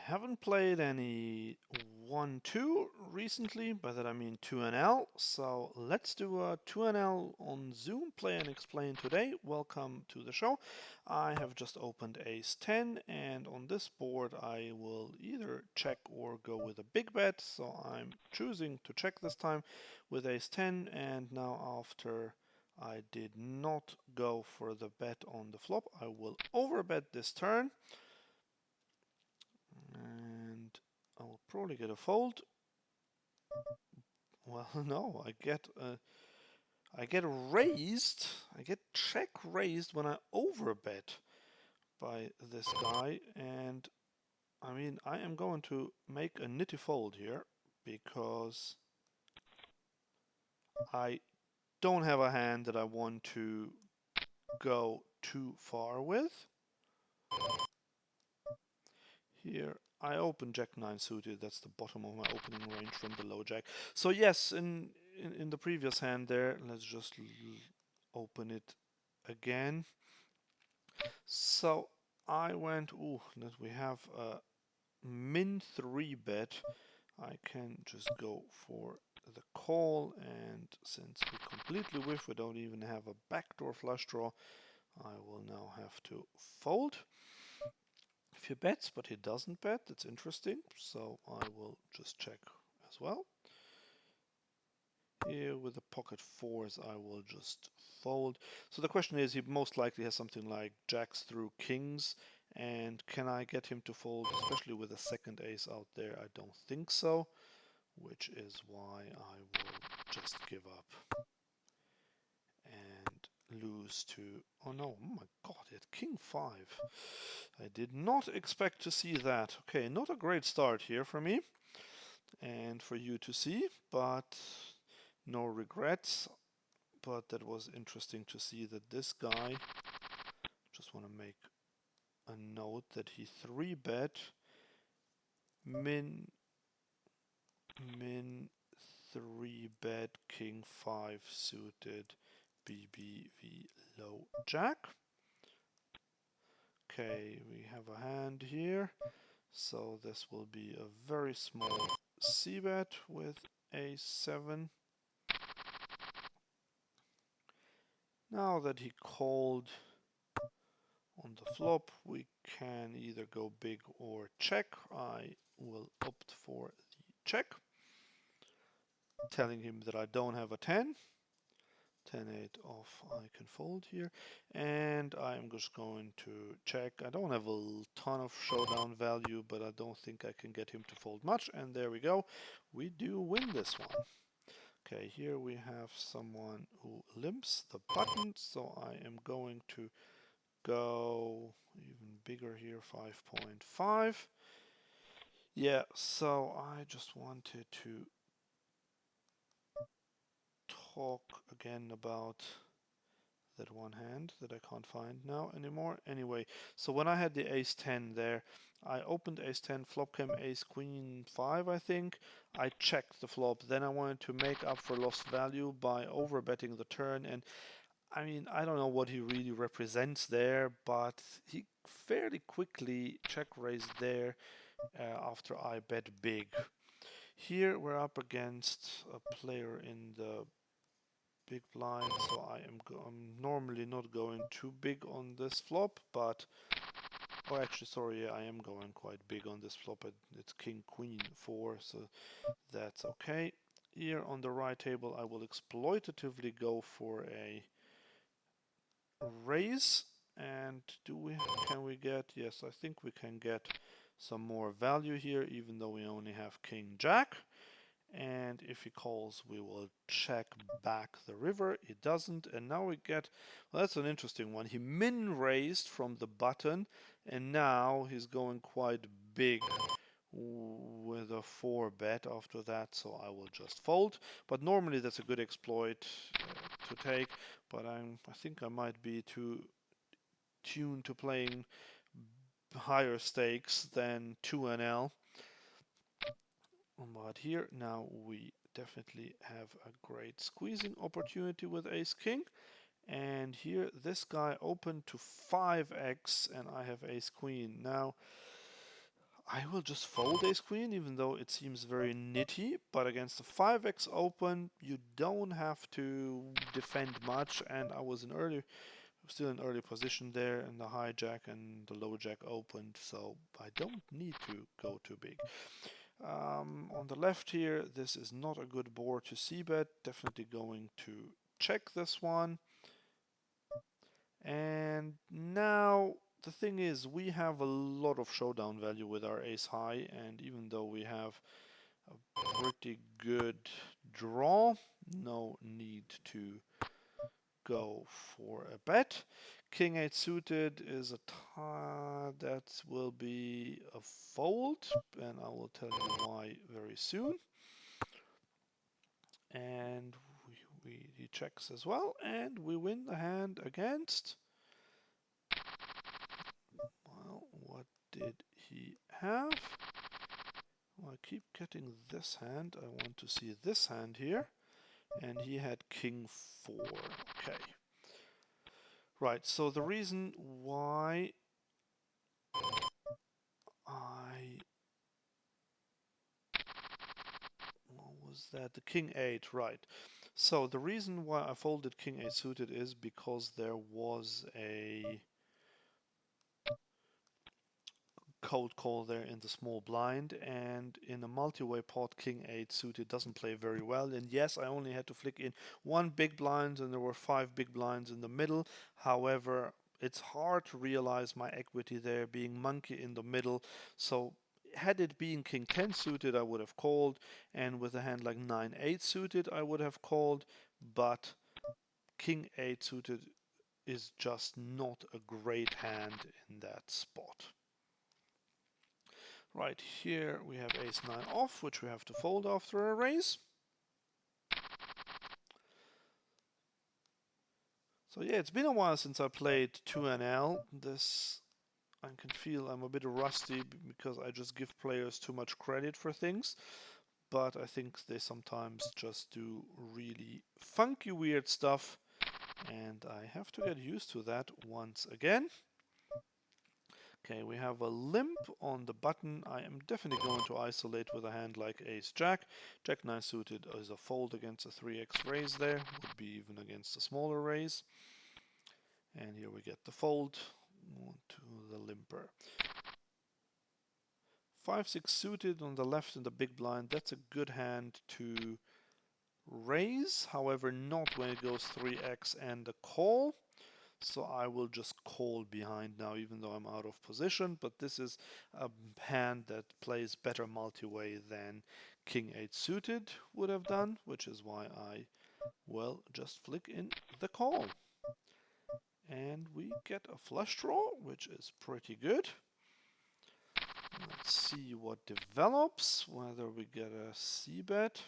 haven't played any 1-2 recently, by that I mean 2NL, so let's do a 2NL on Zoom play and explain today. Welcome to the show. I have just opened Ace 10, and on this board I will either check or go with a big bet, so I'm choosing to check this time with Ace 10, and now after I did not go for the bet on the flop, I will overbet this turn. And I will probably get a fold. Well, no, I get raised. I get check raised when I overbet by this guy, and I mean I am going to make a nitty fold here because I don't have a hand that I want to go too far with. Here I open Jack 9 suited. That's the bottom of my opening range from the low Jack. So yes, in the previous hand there, let's just open it again. So I went, ooh, that we have a min 3 bet. I can just go for the call, and since we completely whiff, we don't even have a backdoor flush draw, I will now have to fold. If he bets, but he doesn't bet, it's interesting, so I will just check as well. Here with the pocket fours, I will just fold. So the question is, he most likely has something like jacks through kings, and can I get him to fold, especially with a second ace out there? I don't think so, which is why I will just give up and lose to, oh no, oh my god, he had king 5. I did not expect to see that. Okay, not a great start here for me and for you to see, but no regrets. But that was interesting to see that this guy, just want to make a note that he 3-bet min 3-bet king 5 suited BBV low jack. Okay, we have a hand here, so this will be a very small c-bet with a7. Now that he called on the flop, we can either go big or check. I will opt for the check, telling him that I don't have a 10. 10-8 off, I can fold here, and I'm just going to check. I don't have a ton of showdown value, but I don't think I can get him to fold much, and there we go. We do win this one. Okay, here we have someone who limps the button, so I am going to go even bigger here, 5.5. Yeah, so I just wanted to talk again about that one hand that I can't find now anymore. Anyway, so when I had the ace 10 there, I opened ace 10, flop came ace queen 5, I think. I checked the flop, then I wanted to make up for lost value by overbetting the turn, and I mean, I don't know what he really represents there, but he fairly quickly check raised there after I bet big. Here we're up against a player in the big blind, so I'm normally not going too big on this flop, but oh, actually, sorry, I am going quite big on this flop. It's king queen 4, so that's okay. Here on the right table, I will exploitatively go for a raise, and can we get, yes, I think we can get some more value here, even though we only have king jack. And if he calls, we will check back the river. He doesn't, and now we get, well, that's an interesting one. He min raised from the button, and now he's going quite big with a 4-bet after that, so I will just fold. But normally that's a good exploit to take, but I think I might be too tuned to playing higher stakes than 2NL. But here now we definitely have a great squeezing opportunity with ace king, and here this guy opened to 5x and I have ace queen. Now I will just fold ace queen, even though it seems very nitty, but against the 5x open, you don't have to defend much, and I was still in early position there, and the hijack and the low jack opened, so I don't need to go too big. On the left here, this is not a good board to c-bet, definitely going to check this one. And now the thing is, we have a lot of showdown value with our ace high, and even though we have a pretty good draw, no need to go for a bet. King 8 suited is a that will be a fold, and I will tell you why very soon. And he checks as well, and we win the hand against. Well, what did he have? Well, I keep getting this hand. I want to see this hand here. And he had king 4. Okay. Right, so the reason why what was that? The king 8, right. So the reason why I folded king 8 suited is because there was a cold call there in the small blind, and in a multi-way pot king 8 suited doesn't play very well. And yes, I only had to flick in one big blind and there were 5 big blinds in the middle. However, it's hard to realize my equity there being monkey in the middle. So had it been king 10 suited, I would have called, and with a hand like 9-8 suited, I would have called, but king 8 suited is just not a great hand in that spot. Right, here we have ace 9 off, which we have to fold after a raise. So yeah, it's been a while since I played 2NL. I can feel I'm a bit rusty because I just give players too much credit for things. But I think they sometimes just do really funky, weird stuff. And I have to get used to that once again. Okay, we have a limp on the button. I am definitely going to isolate with a hand like ace-jack. Jack-9 suited is a fold against a 3x raise there. Would be even against a smaller raise. And here we get the fold to the limper. 5-6 suited on the left in the big blind. That's a good hand to raise. However, not when it goes 3x and a call. So I will just call behind now, even though I'm out of position. But this is a hand that plays better multi-way than king 8 suited would have done, which is why I will just flick in the call. And we get a flush draw, which is pretty good. Let's see what develops, whether we get a c-bet.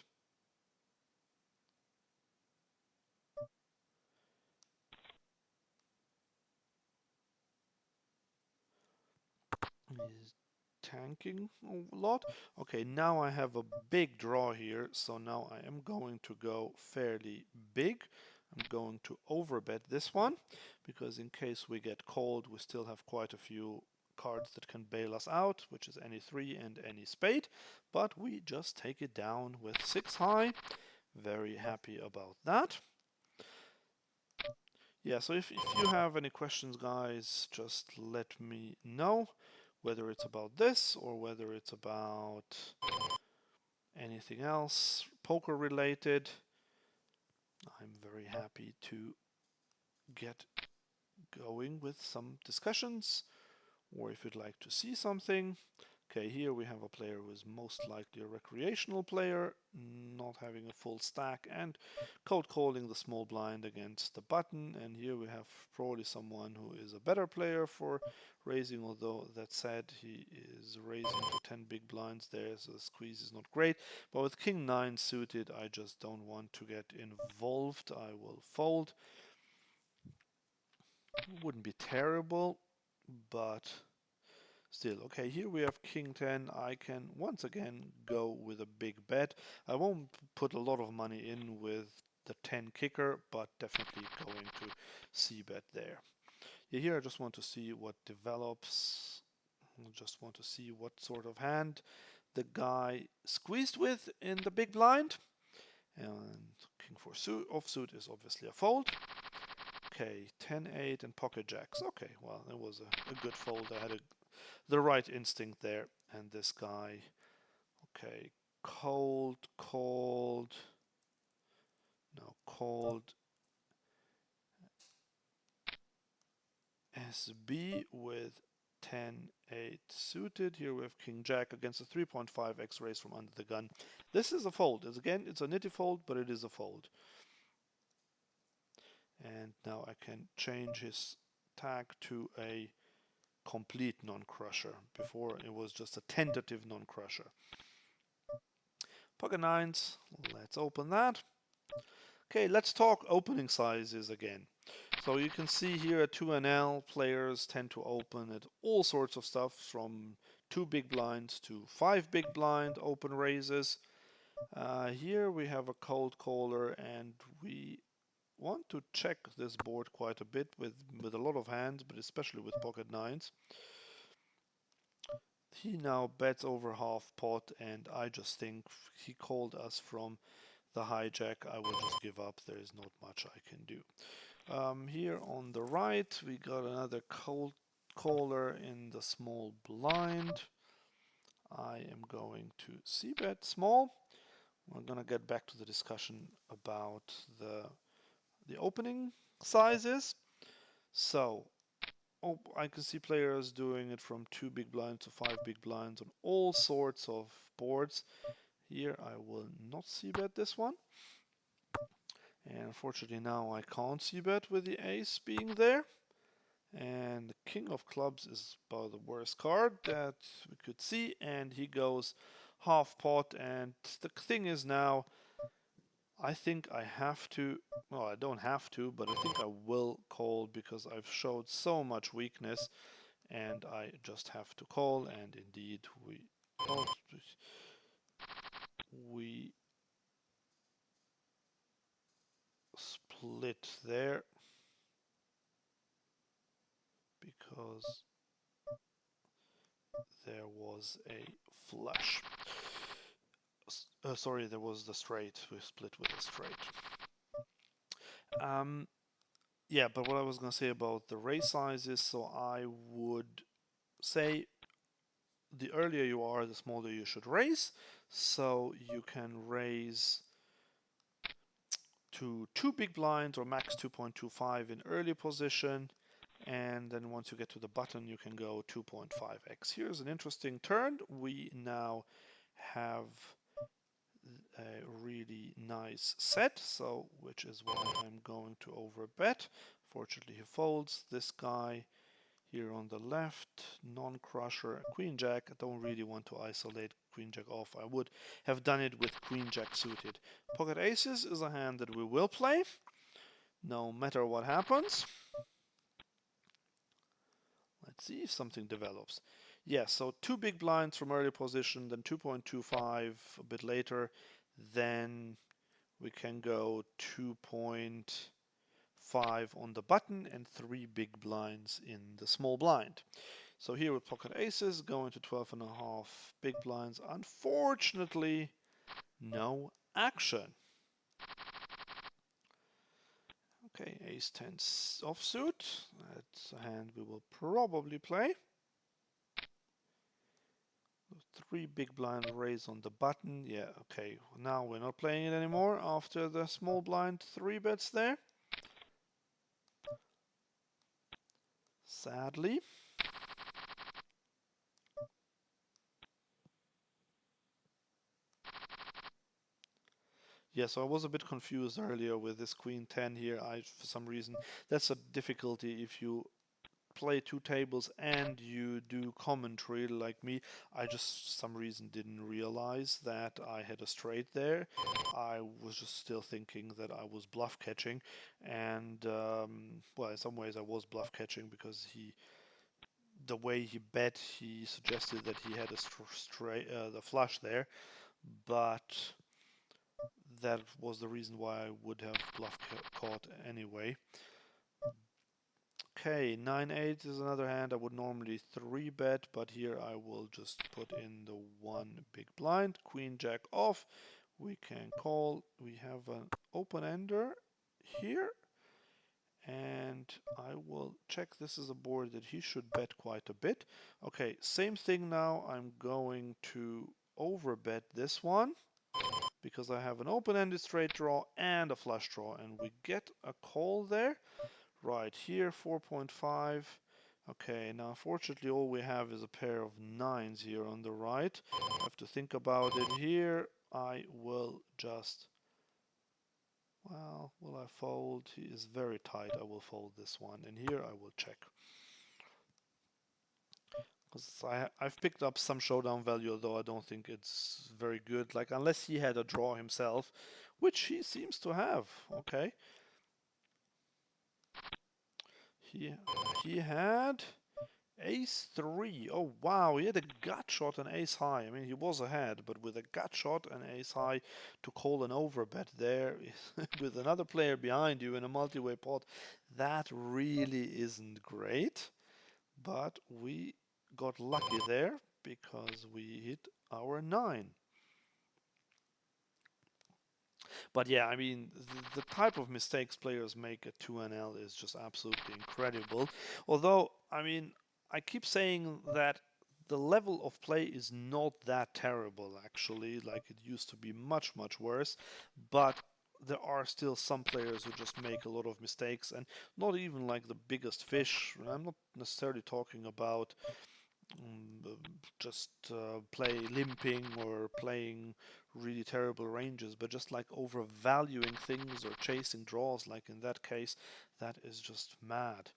He's tanking a lot. Okay, now I have a big draw here, so now I am going to go fairly big. I'm going to overbet this one, because in case we get called, we still have quite a few cards that can bail us out, which is any 3 and any spade, but we just take it down with 6 high. Very happy about that. Yeah, so if you have any questions, guys, just let me know, whether it's about this or whether it's about anything else poker related. I'm very happy to get going with some discussions, or if you'd like to see something. Okay, here we have a player who is most likely a recreational player, not having a full stack and cold calling the small blind against the button. And here we have probably someone who is a better player for raising, although that said, he is raising to 10 big blinds there, so the squeeze is not great. But with king 9 suited, I just don't want to get involved. I will fold. Wouldn't be terrible, but still. Okay, here we have king 10. I can once again go with a big bet. I won't put a lot of money in with the 10 kicker, but definitely going to c-bet there. Yeah, here I just want to see what develops. I just want to see what sort of hand the guy squeezed with in the big blind. And king 4 suit offsuit is obviously a fold. Okay, 10-8 and pocket jacks. Okay, well, it was a good fold. I had the right instinct there. And this guy, okay, called SB with 10-8 suited. Here we have king jack against a 3.5x raise from under the gun. This is a fold. Again, it's a nitty fold, but it is a fold. And now I can change his tag to a complete non-crusher. Before it was just a tentative non-crusher. Pocket nines, let's open that. Okay, let's talk opening sizes again. So you can see here at 2NL, players tend to open at all sorts of stuff, from 2 big blinds to 5 big blind open raises. Here we have a cold caller, and we want to check this board quite a bit with a lot of hands, but especially with pocket nines. He now bets over half pot, and I just think he called us from the hijack. I will just give up. There is not much I can do. Here on the right, we got another cold caller in the small blind. I am going to c-bet small. We're gonna get back to the discussion about the opening sizes. So, I can see players doing it from 2 big blinds to 5 big blinds on all sorts of boards. Here I will not c-bet this one. And unfortunately now I can't c-bet with the ace being there. And the king of clubs is about the worst card that we could see. And he goes half pot. And the thing is now, I think I have to, well, I don't have to, but I think I will call because I've showed so much weakness. And I just have to call. And indeed we split there. Because there was a flush. Sorry, there was the straight. We split with a straight. Yeah, but what I was going to say about the raise sizes, so I would say the earlier you are, the smaller you should raise. So you can raise to 2 big blinds or max 2.25 in early position. And then once you get to the button, you can go 2.5x. Here's an interesting turn. We now have a really nice set, so which is why I'm going to overbet. Fortunately, he folds. This guy here on the left, non-crusher, queen jack. I don't really want to isolate queen jack off. I would have done it with queen jack suited. Pocket aces is a hand that we will play, no matter what happens. Let's see if something develops. Yeah, so 2 big blinds from early position, then 2.25 a bit later. Then we can go 2.5 on the button and 3 big blinds in the small blind. So here with pocket aces, going to 12.5 big blinds. Unfortunately, no action. Okay, ace 10 offsuit. That's a hand we will probably play. 3 big blind raise on the button. Yeah, okay. Now we're not playing it anymore after the small blind 3 bets there. Sadly. Yeah, so I was a bit confused earlier with this queen 10 here. For some reason, that's a difficulty if you play 2 tables and you do commentary like me. I just some reason didn't realize that I had a straight there. I was just still thinking that I was bluff catching, and well, in some ways I was bluff catching because the way he bet, he suggested that he had a straight the flush there, but that was the reason why I would have bluff caught anyway. Okay, 9-8 is another hand I would normally 3-bet, but here I will just put in the one big blind. Queen jack off. We can call. We have an open ender here. And I will check. This is a board that he should bet quite a bit. Okay, same thing now. I'm going to overbet this one because I have an open-ended straight draw and a flush draw, and we get a call there. Right here, 4.5. Okay, now unfortunately all we have is a pair of nines here on the right. I have to think about it here. I will just, well, will I fold? He is very tight. I will fold this one, and here I will check. Because I've picked up some showdown value, although I don't think it's very good. Like, unless he had a draw himself, which he seems to have. Okay. He had ace 3. Oh, wow. He had a gut shot and ace high. I mean, he was ahead, but with a gut shot and ace high to call an overbet there with another player behind you in a multi-way pot, that really isn't great. But we got lucky there because we hit our 9. But yeah, I mean, the type of mistakes players make at 2NL is just absolutely incredible. Although, I mean, I keep saying that the level of play is not that terrible, actually. Like, it used to be much, much worse. But there are still some players who just make a lot of mistakes, and not even like the biggest fish. I'm not necessarily talking about just play limping or playing really terrible ranges, but just like overvaluing things or chasing draws, like in that case, that is just mad.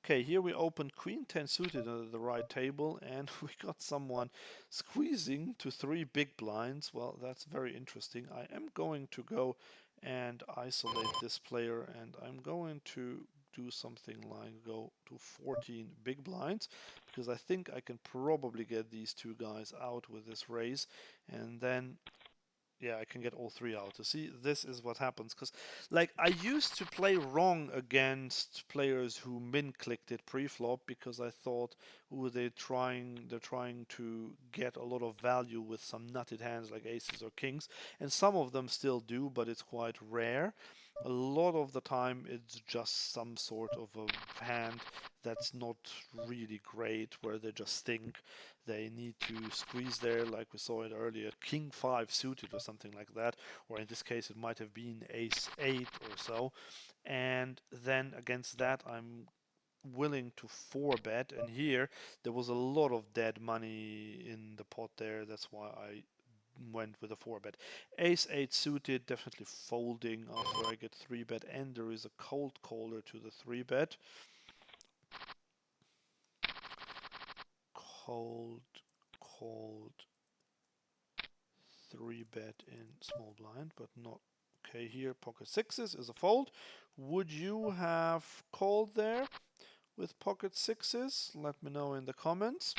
Okay, here we opened Queen 10 suited under the right table, and we got someone squeezing to 3 big blinds. Well, that's very interesting. I am going to go and isolate this player, and I'm going to do something like go to 14 big blinds, because I think I can probably get these two guys out with this raise, and then yeah, I can get all 3 out. You see, this is what happens. Because, like, I used to play wrong against players who min-clicked it pre-flop because I thought, ooh, they're trying to get a lot of value with some nutted hands like aces or kings. And some of them still do, but it's quite rare. A lot of the time, it's just some sort of a hand that's not really great, where they just think they need to squeeze there, like we saw it earlier, king 5 suited or something like that, or in this case it might have been ace 8 or so. And then against that I'm willing to 4-bet, and here there was a lot of dead money in the pot there. That's why I went with a 4-bet. Ace 8 suited, definitely folding after I get 3-bet, and there is a cold caller to the 3-bet. Cold, cold, 3-bet in small blind, but not okay. Here, pocket sixes is a fold. Would you have called there with pocket sixes? Let me know in the comments,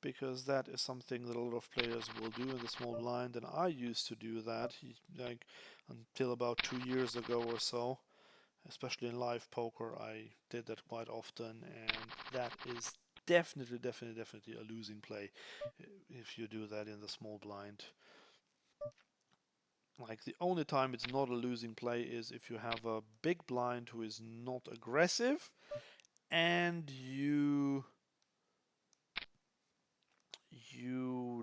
because that is something that a lot of players will do in the small blind, and I used to do that like until about 2 years ago or so. Especially in live poker, I did that quite often, and that is definitely a losing play if you do that in the small blind. Like, the only time it's not a losing play is if you have a big blind who is not aggressive and you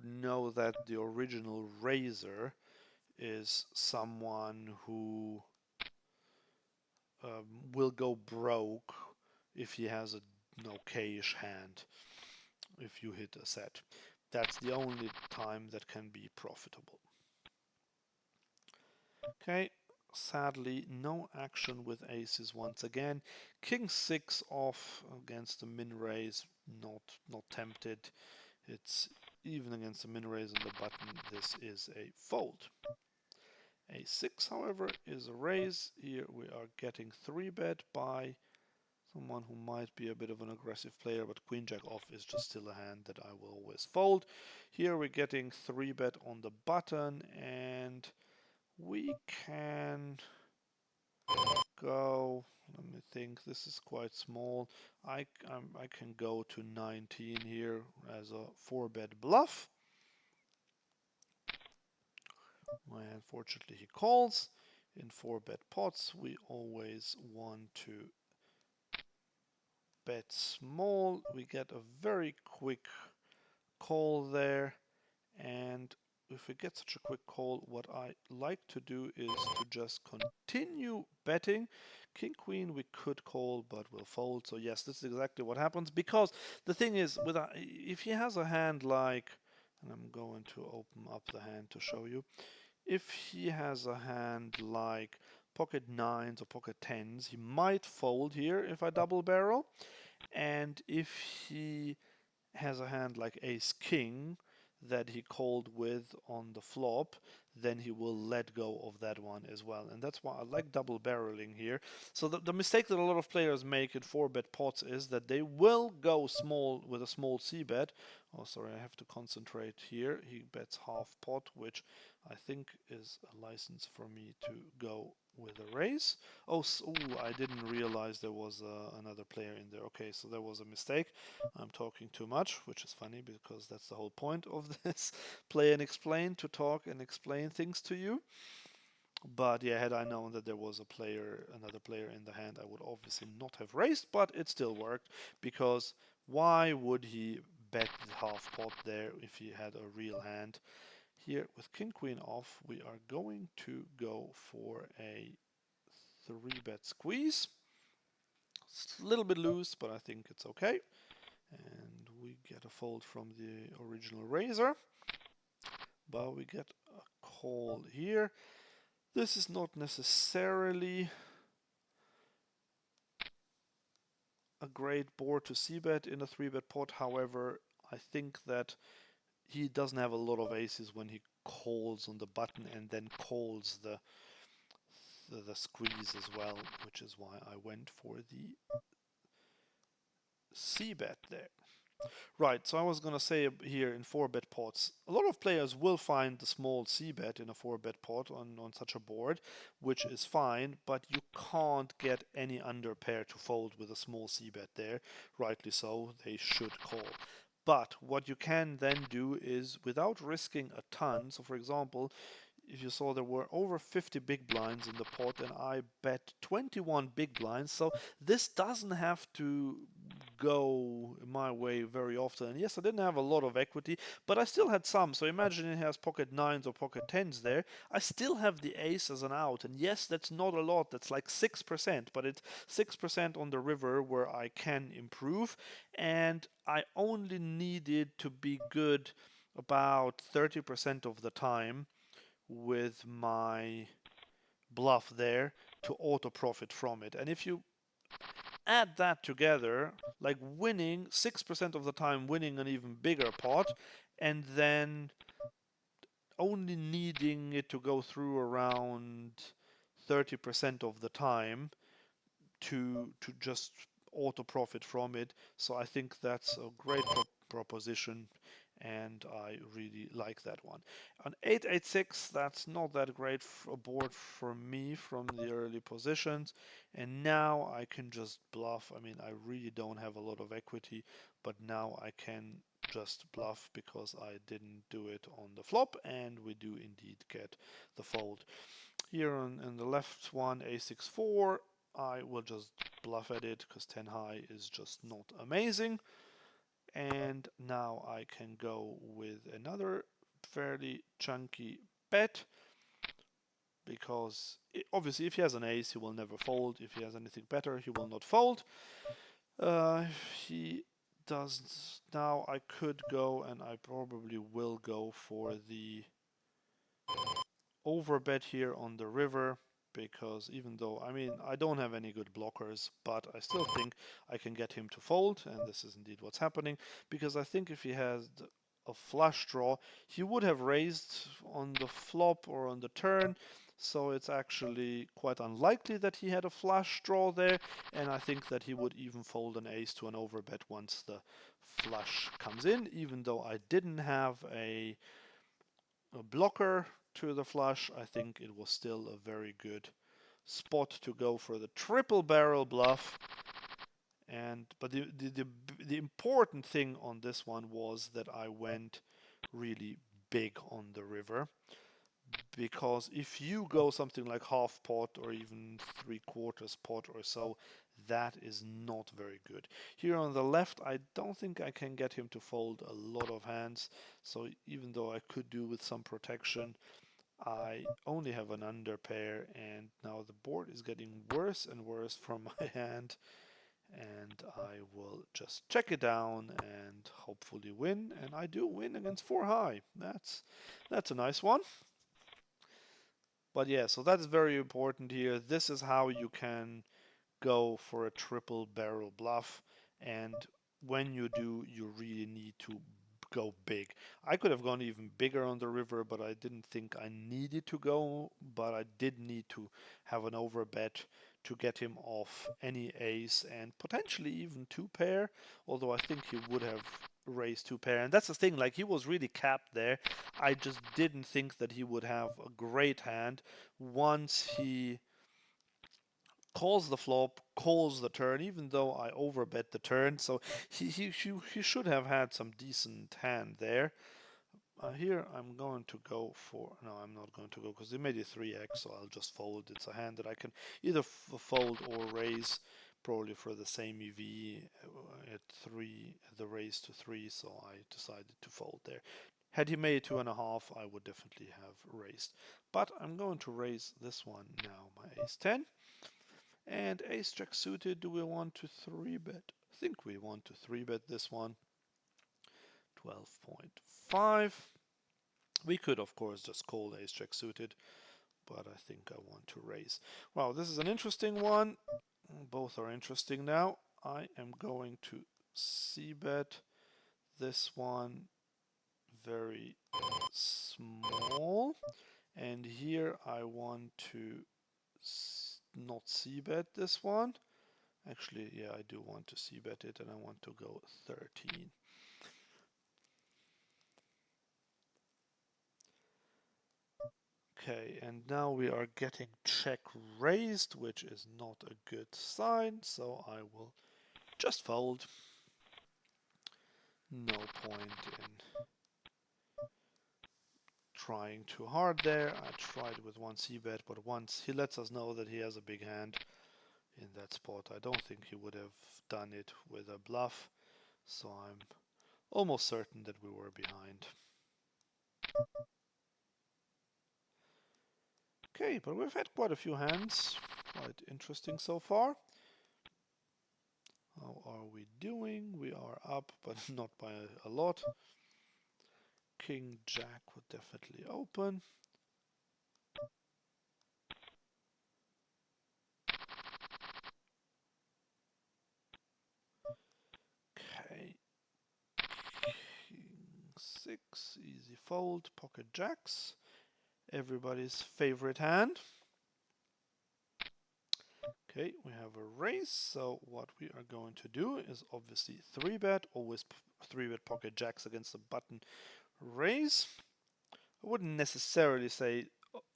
know that the original raiser is someone who will go broke if he has an okayish hand if you hit a set. That's the only time that can be profitable. Okay, sadly no action with aces once again. King 6 off against the min raise, not tempted. It's even against the min raise on the button. This is a fold. A6, however, is a raise. Here we are getting 3-bet by someone who might be a bit of an aggressive player, but queen jack off is just still a hand that I will always fold. Here we're getting 3-bet on the button, and we can go. Let me think. This is quite small. I can go to 19 here as a 4-bet bluff. Unfortunately, he calls. In 4-bet pots, we always want to bet small. We get a very quick call there, and if we get such a quick call, what I like to do is to just continue betting. King Queen we could call, but we'll fold. So yes, this is exactly what happens, because the thing is, if he has a hand like, and I'm going to open up the hand to show you, if he has a hand like pocket nines or pocket tens, he might fold here if I double barrel. And if he has a hand like ace king that he called with on the flop, then he will let go of that one as well. And that's why I like double barreling here. So the mistake that a lot of players make in 4-bet pots is that they will go small with a small c-bet. Oh, sorry, I have to concentrate here. He bets half pot, which I think is a license for me to go with a raise. Oh, I didn't realize there was another player in there. Okay, so there was a mistake. I'm talking too much, which is funny because that's the whole point of this play and explain, to talk and explain things to you. But yeah, had I known that there was another player in the hand, I would obviously not have raised, but it still worked, because why would he bet the half pot there if he had a real hand? Here with king queen off, we are going to go for a 3-bet squeeze. It's a little bit loose, but I think it's okay. And we get a fold from the original raiser, but we get a call here. This is not necessarily a great board to c-bet in a 3-bet pot. However, I think that he doesn't have a lot of aces when he calls on the button and then calls the squeeze as well, which is why I went for the c-bet there. Right, so I was going to say here in 4-bet pots, a lot of players will find the small c-bet in a 4-bet pot on such a board, which is fine, but you can't get any under pair to fold with a small c-bet there. Rightly so, they should call. But what you can then do is, without risking a ton, so for example, if you saw, there were over 50 big blinds in the pot and I bet 21 big blinds, so this doesn't have to go my way very often. And yes, I didn't have a lot of equity, but I still had some. So imagine it has pocket nines or pocket tens there. I still have the ace as an out, and yes, that's not a lot, that's like 6%, but it's 6% on the river where I can improve, and I only needed to be good about 30% of the time with my bluff there to auto profit from it. And if you add that together, like winning 6% of the time, winning an even bigger pot, and then only needing it to go through around 30% of the time to just auto profit from it. So I think that's a great proposition, and I really like that one. On 886, that's not that great a board for me from the early positions, and now I can just bluff. I mean, I really don't have a lot of equity, but now I can just bluff because I didn't do it on the flop, and we do indeed get the fold. Here on the left one, a6-4, I will just bluff at it because 10 high is just not amazing. And now I can go with another fairly chunky bet, because obviously if he has an ace, he will never fold. If he has anything better, he will not fold. He does. Now I could go, and I probably will go for the overbet here on the river, because even though, I mean, I don't have any good blockers, but I still think I can get him to fold, and this is indeed what's happening, because I think if he has a flush draw, he would have raised on the flop or on the turn, so it's actually quite unlikely that he had a flush draw there, and I think that he would even fold an ace to an overbet once the flush comes in, even though I didn't have a blocker to the flush. I think it was still a very good spot to go for the triple barrel bluff. But the important thing on this one was that I went really big on the river, because if you go something like half pot or even 3/4 pot or so, that is not very good. Here on the left, I don't think I can get him to fold a lot of hands, so even though I could do with some protection, I only have an under pair, and now the board is getting worse and worse from my hand, and I will just check it down and hopefully win, and I do win against 4 high. That's a nice one. But yeah, so that's very important here. This is how you can go for a triple barrel bluff, and when you do, you really need to go big. I could have gone even bigger on the river, but I didn't think I needed to go, but I did need to have an overbet to get him off any ace and potentially even 2 pair, although I think he would have raised 2 pair. And that's the thing, like, he was really capped there. I just didn't think that he would have a great hand once he calls the flop, calls the turn, even though I overbet the turn. So he should have had some decent hand there. Here I'm going to go for, no, I'm not going to go because they made it 3x, so I'll just fold. It's a hand that I can either fold or raise, probably for the same EV at 3, the raise to 3, so I decided to fold there. Had he made 2.5, I would definitely have raised. But I'm going to raise this one now, my ace 10. And ace jack suited, do we want to 3-bet? I think we want to 3-bet this one. 12.5. We could, of course, just call ace jack suited, but I think I want to raise. Wow, this is an interesting one. Both are interesting now. I am going to c-bet this one very small. And here I want to not c-bet this one. Actually, yeah, I do want to c-bet it, and I want to go 13. Okay, and now we are getting check raised, which is not a good sign, so I will just fold. No point in trying too hard there. I tried with one c-bet, but once he lets us know that he has a big hand in that spot, I don't think he would have done it with a bluff, so I'm almost certain that we were behind. Okay, but we've had quite a few hands, quite interesting so far. How are we doing? We are up, but not by a lot. King Jack would definitely open. Okay. King 6, easy fold, pocket jacks. Everybody's favorite hand. Okay, we have a raise, so what we are going to do is obviously 3-bet, always 3-bet pocket jacks against the button raise. I wouldn't necessarily say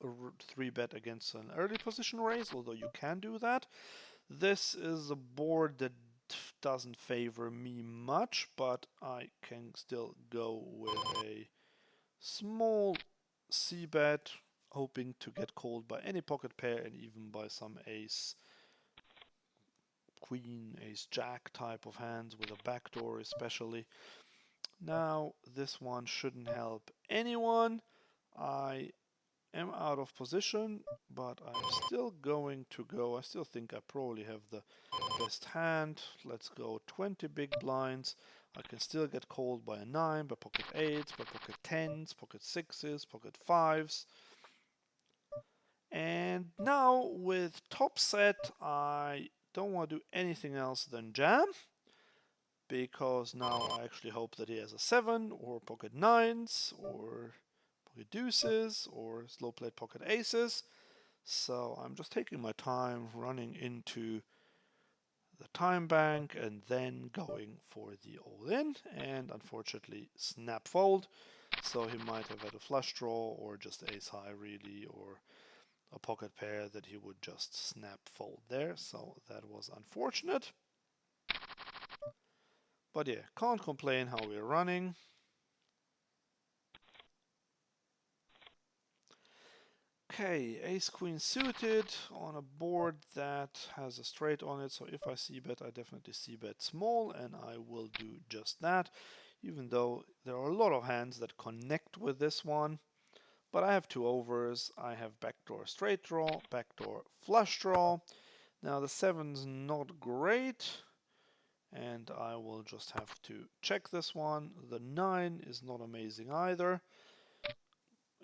3-bet against an early position raise, although you can do that. This is a board that doesn't favor me much, but I can still go with a small c-bet, hoping to get called by any pocket pair and even by some ace, queen, ace, jack type of hands with a backdoor especially. Now this one shouldn't help anyone. I am out of position, but I'm still going to go. I still think I probably have the best hand. Let's go 20 big blinds. I can still get called by a 9, by pocket 8s, by pocket 10s, pocket 6s, pocket 5s. And now with top set, I don't want to do anything else than jam, because now I actually hope that he has a 7 or pocket 9s or pocket deuces or slow played pocket aces. So I'm just taking my time running into the time bank and then going for the all-in, and unfortunately snap fold. So he might have had a flush draw or just ace high really, or a pocket pair that he would just snap fold there, so that was unfortunate. But yeah, can't complain how we're running. Okay, ace queen suited on a board that has a straight on it, so if I c-bet, I definitely c-bet small, and I will do just that, even though there are a lot of hands that connect with this one. But I have two overs. I have backdoor straight draw, backdoor flush draw. Now the 7's not great, and I will just have to check this one. The 9 is not amazing either.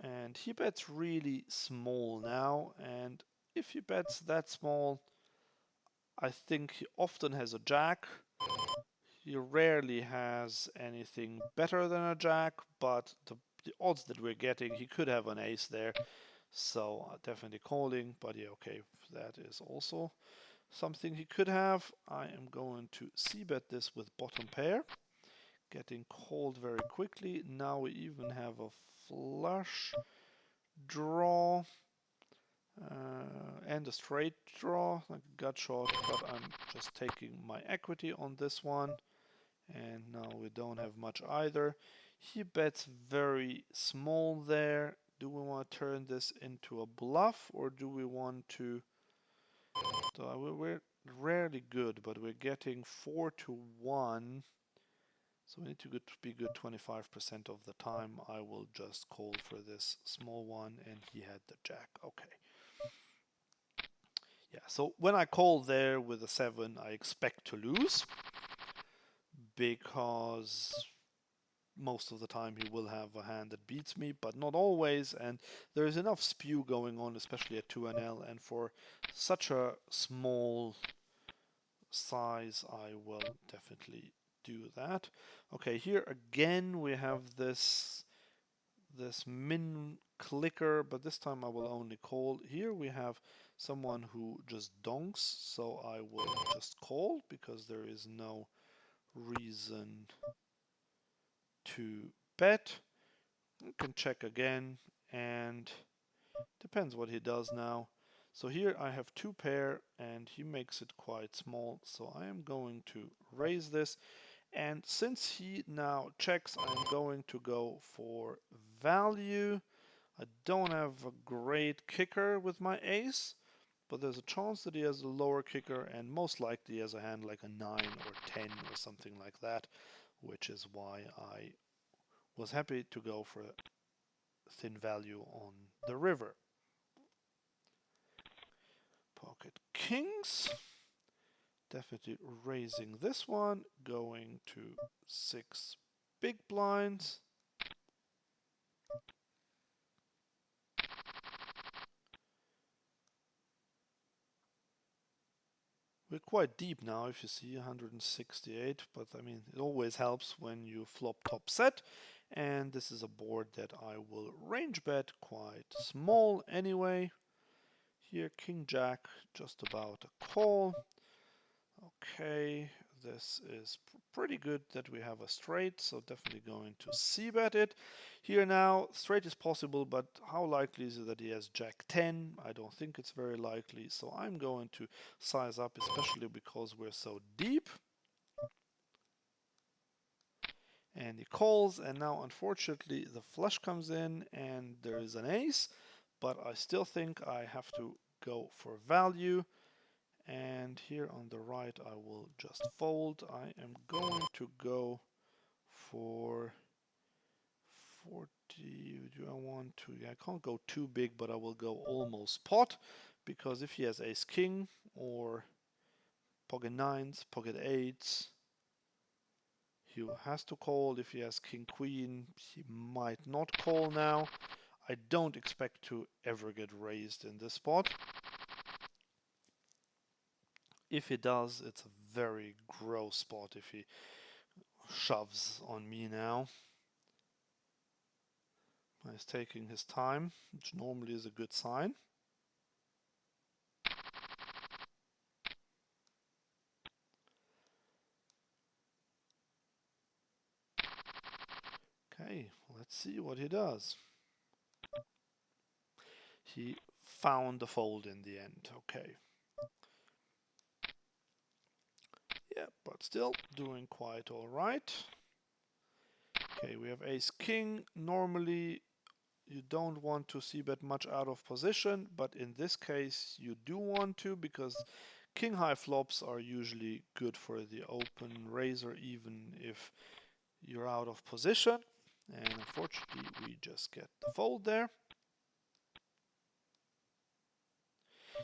And he bets really small now, and if he bets that small, I think he often has a jack. He rarely has anything better than a jack, but the odds that we're getting, he could have an ace there, so definitely calling. But yeah, okay, that is also something he could have. I am going to c-bet this with bottom pair, getting called very quickly. Now we even have a flush draw and a straight draw, like a gut shot, but I'm just taking my equity on this one. And now we don't have much either. He bets very small there. Do we want to turn this into a bluff, or do we want to... So we're rarely good, but we're getting 4-1. So we need to be good 25% of the time. I will just call for this small one, and he had the jack. Okay. Yeah, so when I call there with a 7, I expect to lose, because most of the time he will have a hand that beats me, but not always, and there is enough spew going on, especially at 2NL, and for such a small size I will definitely do that. Okay, here again we have this min clicker, but this time I will only call. Here we have someone who just donks, so I will just call because there is no reason to bet. You can check again, and depends what he does now. So here I have two pair, and he makes it quite small, so I am going to raise this. And since he now checks, I'm going to go for value. I don't have a great kicker with my ace, but there's a chance that he has a lower kicker, and most likely he has a hand like a 9 or 10 or something like that, which is why I was happy to go for thin value on the river. Pocket kings. Definitely raising this one, going to 6 big blinds. We're quite deep now, if you see 168, but I mean, it always helps when you flop top set. And this is a board that I will range bet quite small anyway. Here, king jack, just about a call. Okay, this is pretty good that we have a straight, so definitely going to c-bet it. Here now, straight is possible, but how likely is it that he has jack 10? I don't think it's very likely, so I'm going to size up, especially because we're so deep. And he calls, and now unfortunately the flush comes in and there is an ace, but I still think I have to go for value. And here on the right I will just fold. I am going to go for 40. Do I want to? Yeah, I can't go too big, but I will go almost pot, because if he has ace king or pocket nines, pocket eights, he has to call. If he has king queen, he might not call now. I don't expect to ever get raised in this spot. If he does, it's a very gross spot if he shoves on me now. He's taking his time, which normally is a good sign. Okay, let's see what he does. He found the fold in the end. Okay. Yeah, but still doing quite all right. Okay, we have ace king. Normally you don't want to c-bet much out of position, but in this case you do want to, because king high flops are usually good for the open razor even if you're out of position. And unfortunately we just get the fold there.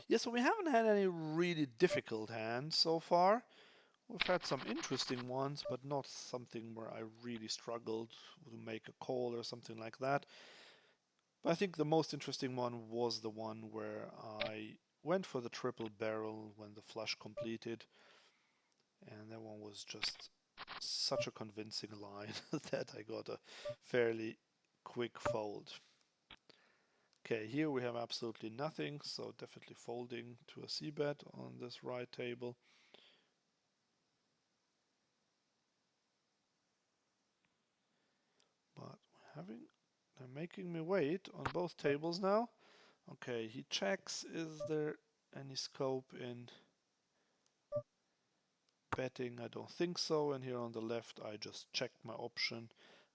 Yeah, so we haven't had any really difficult hands so far. We've had some interesting ones, but not something where I really struggled to make a call or something like that. But I think the most interesting one was the one where I went for the triple barrel when the flush completed. And that one was just such a convincing line that I got a fairly quick fold. Okay, here we have absolutely nothing, so definitely folding to a c-bet on this right table. But they're making me wait on both tables now. Okay, he checks. Is there any scope in betting? I don't think so. And here on the left, I just checked my option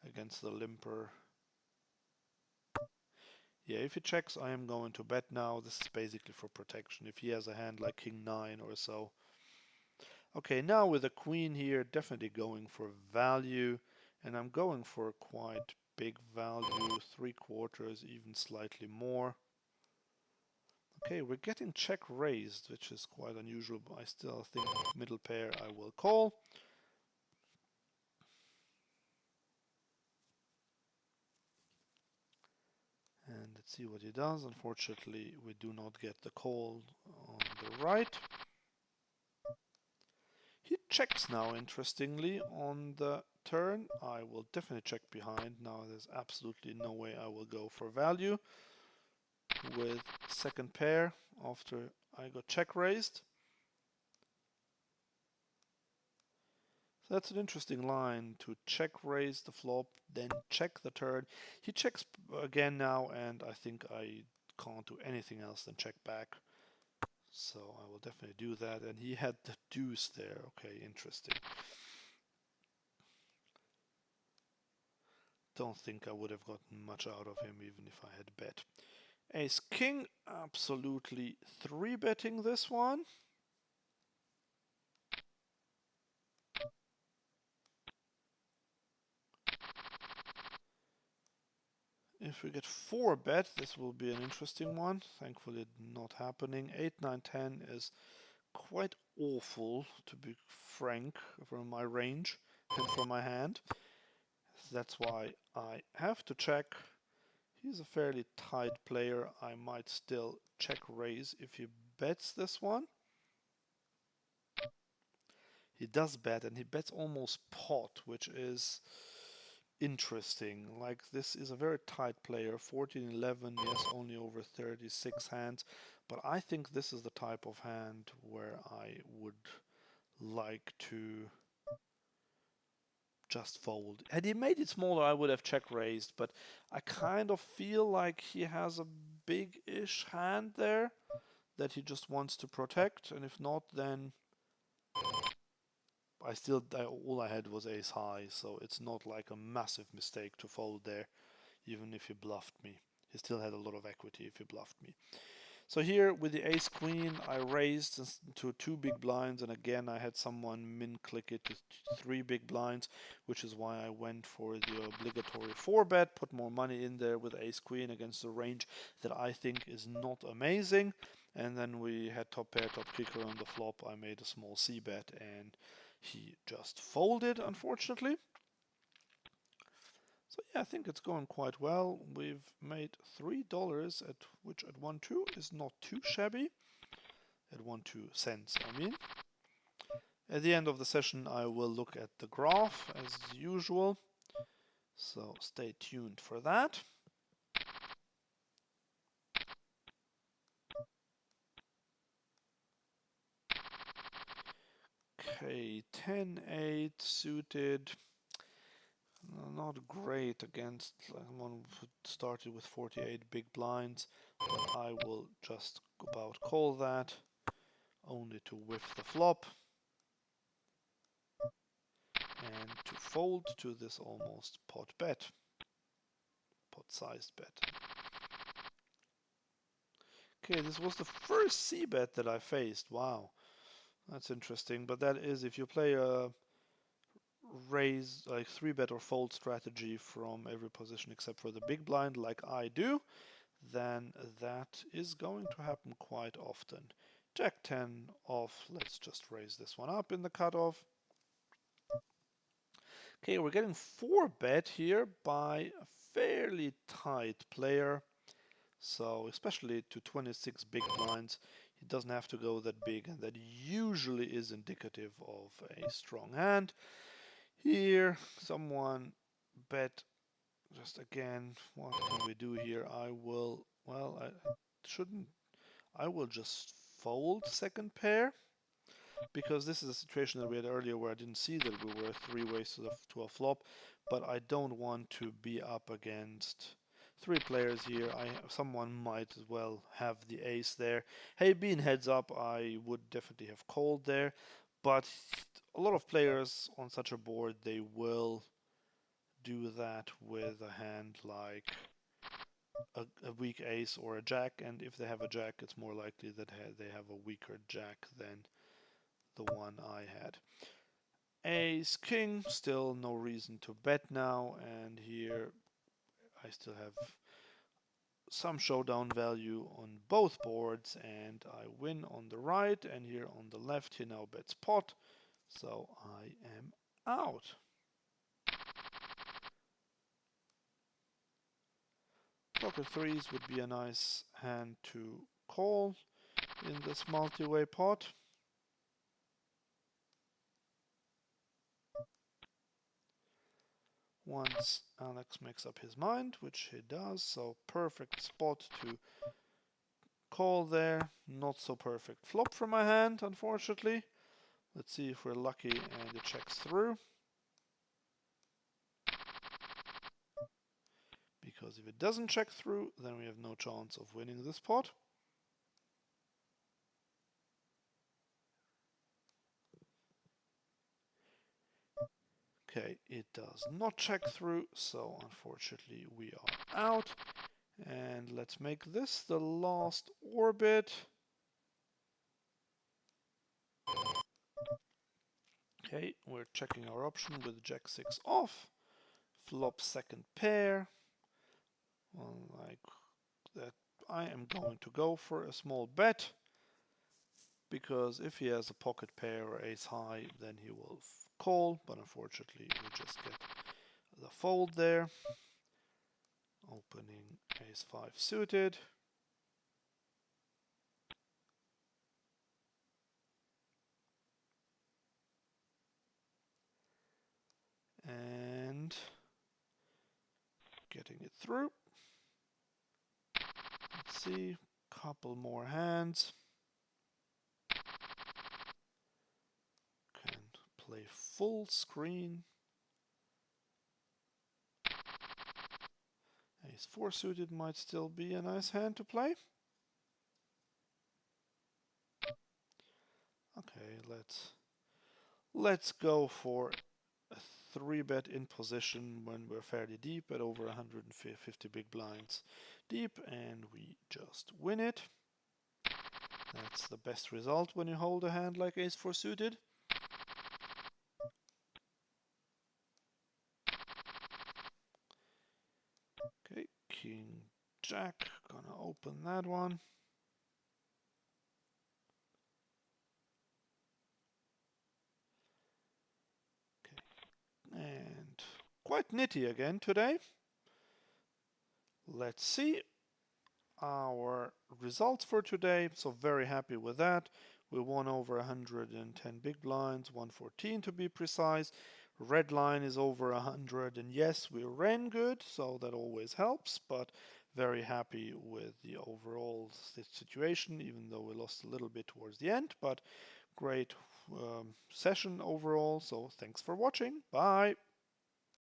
against the limper. Yeah, if he checks, I am going to bet now. This is basically for protection. If he has a hand like king 9 or so. Okay, now with the queen here, definitely going for value. And I'm going for quite big value, 3/4, even slightly more. Okay, we're getting check raised, which is quite unusual, but I still think middle pair I will call. And let's see what he does. Unfortunately, we do not get the call on the right. He checks now, interestingly, on the turn. I will definitely check behind. Now there's absolutely no way I will go for value with second pair after I got check raised. So that's an interesting line, to check raise the flop, then check the turn. He checks again now, and I think I can't do anything else than check back. So I will definitely do that. And he had the deuce there. Okay, interesting. Don't think I would have gotten much out of him even if I had bet. Ace king, absolutely 3-betting this one. If we get 4-bet, this will be an interesting one. Thankfully not happening. 8, 9, 10 is quite awful, to be frank, from my range and from my hand. That's why I have to check. He's a fairly tight player. I might still check raise if he bets this one. He does bet, and he bets almost pot, which is interesting. Like, this is a very tight player. 14-11, yes, only over 36 hands. But I think this is the type of hand where I would like to just fold. Had he made it smaller, I would have check raised, but I kind of feel like he has a big-ish hand there that he just wants to protect, and if not, then all I had was ace high, so it's not like a massive mistake to fold there, even if he bluffed me. He still had a lot of equity if he bluffed me. So here with the ace queen, I raised to 2 big blinds, and again I had someone min click it to 3 big blinds, which is why I went for the obligatory 4-bet, put more money in there with ace queen against a range that I think is not amazing. And then we had top pair, top kicker on the flop. I made a small c-bet and he just folded, unfortunately. So yeah, I think it's going quite well. We've made $3, at which at 1-2 is not too shabby. At 1-2 cents, I mean. At the end of the session, I will look at the graph as usual. So stay tuned for that. Okay, 10-8 suited. Not great against someone who started with 48 big blinds, but I will just about call that, only to whiff the flop and to fold to this almost pot bet, pot-sized bet. Okay, this was the first c-bet that I faced. Wow, that's interesting. But that is if you play a raise, like 3-bet or fold strategy from every position except for the big blind, like I do, then that is going to happen quite often. Jack 10 off. Let's just raise this one up in the cutoff. Okay, we're getting 4-bet here by a fairly tight player. So especially to 26 big blinds, he doesn't have to go that big, and that usually is indicative of a strong hand. Here, someone bet, just again, what can we do here? I will, well, I shouldn't, I will just fold second pair, because this is a situation that we had earlier where I didn't see that we were 3 ways to a flop, but I don't want to be up against 3 players here. Someone might as well have the ace there. Hey, being heads up, I would definitely have called there, but a lot of players on such a board, they will do that with a hand like a weak ace or a jack, and if they have a jack, it's more likely that they have a weaker jack than the one I had. Ace king, still no reason to bet now, and here I still have some showdown value on both boards, and I win on the right, and here on the left he now bets pot, so I am out. Pocket threes would be a nice hand to call in this multi-way pot. Once Alex makes up his mind, which he does, so perfect spot to call there. Not so perfect flop for my hand, unfortunately. Let's see if we're lucky and it checks through. Because if it doesn't check through, then we have no chance of winning this pot. Okay, it does not check through, so unfortunately we are out. And let's make this the last orbit. Okay, we're checking our option with Jack 6 off. Flop second pair. Well, like that, I am going to go for a small bet, because if he has a pocket pair or ace high, then he will call, but unfortunately we just get the fold there. Opening ace 5 suited. And getting it through. Let's see, couple more hands. Can play full screen. Ace 4 suited might still be a nice hand to play. Okay, let's go for a 3-bet in position when we're fairly deep at over 150 big blinds deep, and we just win it. That's the best result when you hold a hand like ace 4 suited. Okay, king jack, gonna open that one. Okay, and quite nitty again today. Let's see our results for today. So very happy with that. We won over 110 big blinds, 114 to be precise. Red line is over 100, and yes, we ran good, so that always helps, but very happy with the overall situation, even though we lost a little bit towards the end, but great session overall. So thanks for watching. Bye.